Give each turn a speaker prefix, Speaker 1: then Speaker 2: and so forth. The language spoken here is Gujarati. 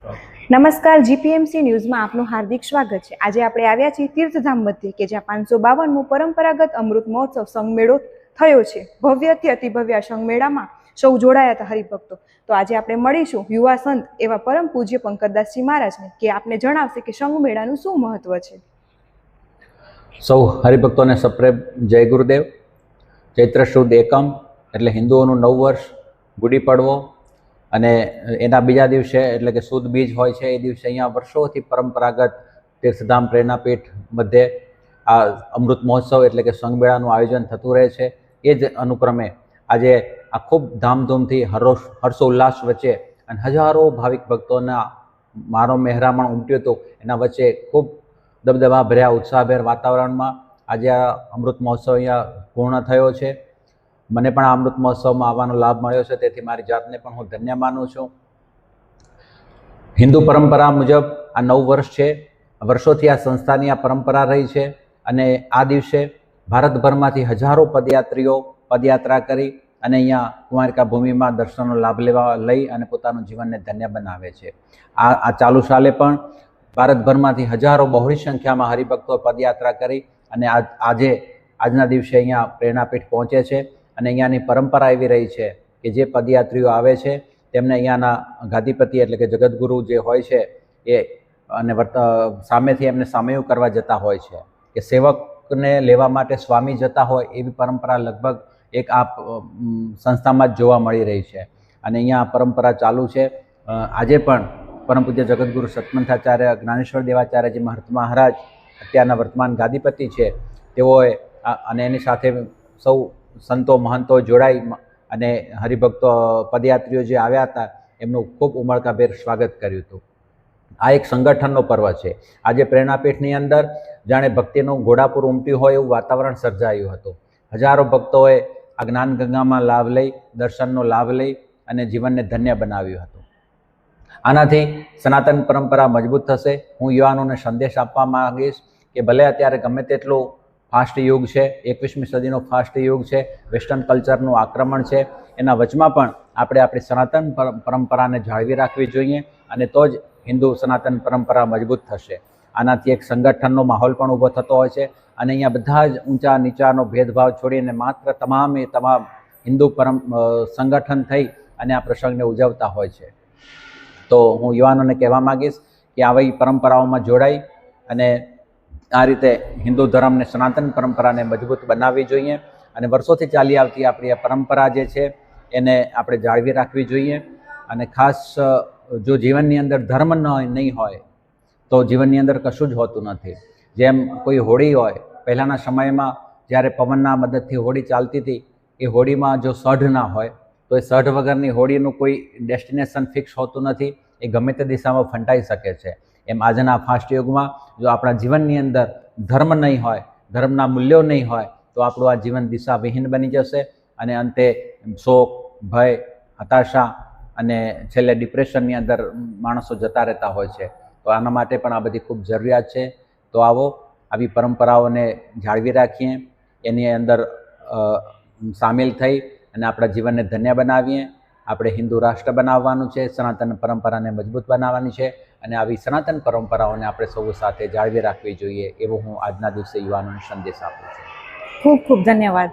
Speaker 1: નમસ્કાર, જીપીએમસી ન્યૂઝમાં આપનું હાર્દિક સ્વાગત છે। આજે આપણે આવ્યા છીએ તીર્થધામ મધ્યે કે જ્યાં 552મો પરંપરાગત અમૃત મહોત્સવ સંઘમેળો થયો છે। ભવ્યથી અતિભવ્ય સંઘમેળામાં સૌ જોડાયા હતા હરિભક્તો। તો આજે આપણે મળીશું યુવા સંત એવા પરમ પૂજ્ય પંકજદાસજી મહારાજને કે આપને જણાવશે કે સંઘમેળાનું શું મહત્વ છે।
Speaker 2: સૌ હરિભક્તોને સપ્રેમ જય ગુરુદેવ। ચૈત્ર સુદ એકમ એટલે હિન્દુઓનું નવ વર્ષ ગુડી પડવો અને એના બીજા દિવસે એટલે કે સુદ બીજ હોય છે એ દિવસે અહીંયા વર્ષોથી પરંપરાગત તીર્થધામ પ્રેરણાપીઠ મધ્યે આ અમૃત મહોત્સવ એટલે કે સંઘમેળાનું આયોજન થતું રહે છે। એ જ અનુક્રમે આજે આ ખૂબ ધામધૂમથી હર્ષોલ્લાસ વચ્ચે અને હજારો ભાવિક ભક્તોના મારો મહેરામણ ઉમટ્યું હતું। એના વચ્ચે ખૂબ દબદબા ભર્યા ઉત્સાહભેર વાતાવરણમાં આજે આ અમૃત મહોત્સવ અહીંયા પૂર્ણ થયો છે। મને પણ આ અમૃત મહોત્સવમાં આવવાનો લાભ મળ્યો છે, તેથી મારી જાતને પણ હું ધન્ય માનું છું। હિન્દુ પરંપરા મુજબ આ 9 વર્ષ છે, વર્ષોથી આ સંસ્થાની આ પરંપરા રહી છે અને આ દિવસે ભારતભરમાંથી હજારો પદયાત્રીઓ પદયાત્રા કરી અને અહીંયા કુમારિકા ભૂમિમાં દર્શનનો લાભ લઈ અને પોતાનું જીવનને ધન્ય બનાવે છે। આ ચાલુ સાલે પણ ભારતભરમાંથી હજારો બહોળી સંખ્યામાં હરિભક્તો પદયાત્રા કરી અને આજના દિવસે અહીંયા પ્રેરણાપીઠ પહોંચે છે અને અહીંયાની પરંપરા એવી રહી છે કે જે પદયાત્રીઓ આવે છે તેમને અહીંયાના ગાદીપતિ એટલે કે જગતગુરુ જે હોય છે એ અને સામેથી એમને સામયું કરવા જતા હોય છે કે સેવકને લેવા માટે સ્વામી જતા હોય એવી પરંપરા લગભગ એક આ સંસ્થામાં જ જોવા મળી રહી છે અને અહીંયા આ પરંપરા ચાલુ છે। આજે પણ પરમ પૂજ્ય જગતગુરુ સતમંથાચાર્ય જ્ઞાનેશ્વર દેવાચાર્યજી મહારાજ અત્યારના વર્તમાન ગાદીપતિ છે, તેઓએ અને એની સાથે સૌ સંતો મહંતો જોડાઈ અને હરિભક્તો પદયાત્રીઓ જે આવ્યા હતા એમનું ખૂબ ઉમળકાભેર સ્વાગત કર્યું હતું। આ એક સંગઠનનો પર્વ છે। આજે પ્રેરણાપીઠની અંદર જાણે ભક્તિનું ઘોડાપુર ઉમટ્યું હોય એવું વાતાવરણ સર્જાયું હતું। હજારો ભક્તોએ આ જ્ઞાનગંગામાં લાભ લઈ દર્શનનો લાભ લઈ અને જીવનને ધન્ય બનાવ્યું હતું। આનાથી સનાતન પરંપરા મજબૂત થશે। હું યુવાનોને સંદેશ આપવા માંગીશ કે ભલે અત્યારે ગમે તેટલું ફાસ્ટ યુગ છે, 21મી સદીનો ફાસ્ટ યુગ છે, વેસ્ટર્ન કલ્ચરનું આક્રમણ છે, એના વચમાં પણ આપણે આપણી સનાતન પરંપરાને જાળવી રાખવી જોઈએ અને તો જ હિન્દુ સનાતન પરંપરા મજબૂત થશે। આનાથી એક સંગઠનનો માહોલ પણ ઊભો થતો હોય છે અને અહીંયા બધા જ ઊંચા નીચાનો ભેદભાવ છોડીને માત્ર તમામ હિન્દુ સંગઠન થઈ અને આ પ્રસંગને ઉજવતા હોય છે। તો હું યુવાનોને કહેવા માગીશ કે આવી પરંપરાઓમાં જોડાઈ અને આ રીતે હિન્દુ ધર્મને સનાતન પરંપરાને મજબૂત બનાવવી જોઈએ અને વર્ષોથી ચાલી આવતી આપણી આ પરંપરા જે છે એને આપણે જાળવી રાખવી જોઈએ। અને ખાસ જો જીવનની અંદર ધર્મ નહીં હોય તો જીવનની અંદર કશું જ હોતું નથી। જેમ કોઈ હોડી હોય, પહેલાંના સમયમાં જ્યારે પવનના મદદથી હોડી ચાલતી હતી એ હોડીમાં જો સઢ ના હોય તો એ સઢ વગરની હોડીનું કોઈ ડેસ્ટિનેશન ફિક્સ હોતું નથી, એ ગમે તે દિશામાં ફંટાઈ શકે છે। એમ આજના ફાસ્ટ યુગમાં જો આપણા જીવનની અંદર ધર્મ નહીં હોય, ધર્મના મૂલ્યો નહીં હોય તો આપણું આ જીવન દિશાવિહીન બની જશે અને અંતે શોક, ભય, હતાશા અને છેલ્લે ડિપ્રેશનની અંદર માણસો જતા રહેતા હોય છે। તો આના માટે પણ આ બધી ખૂબ જરૂરિયાત છે। તો આવો આવી પરંપરાઓને જાળવી રાખીએ, એની અંદર સામેલ થઈ અને આપણા જીવનને ધન્ય બનાવીએ। આપણે હિન્દુ રાષ્ટ્ર બનાવવાનું છે, સનાતન પરંપરાને મજબૂત બનાવવાની છે અને આવી સનાતન પરંપરાઓને આપણે સૌ સાથે જાળવી રાખવી જોઈએ એવો હું આજના દિવસે યુવાનોને સંદેશ આપું છું।
Speaker 1: ખૂબ ખૂબ ધન્યવાદ।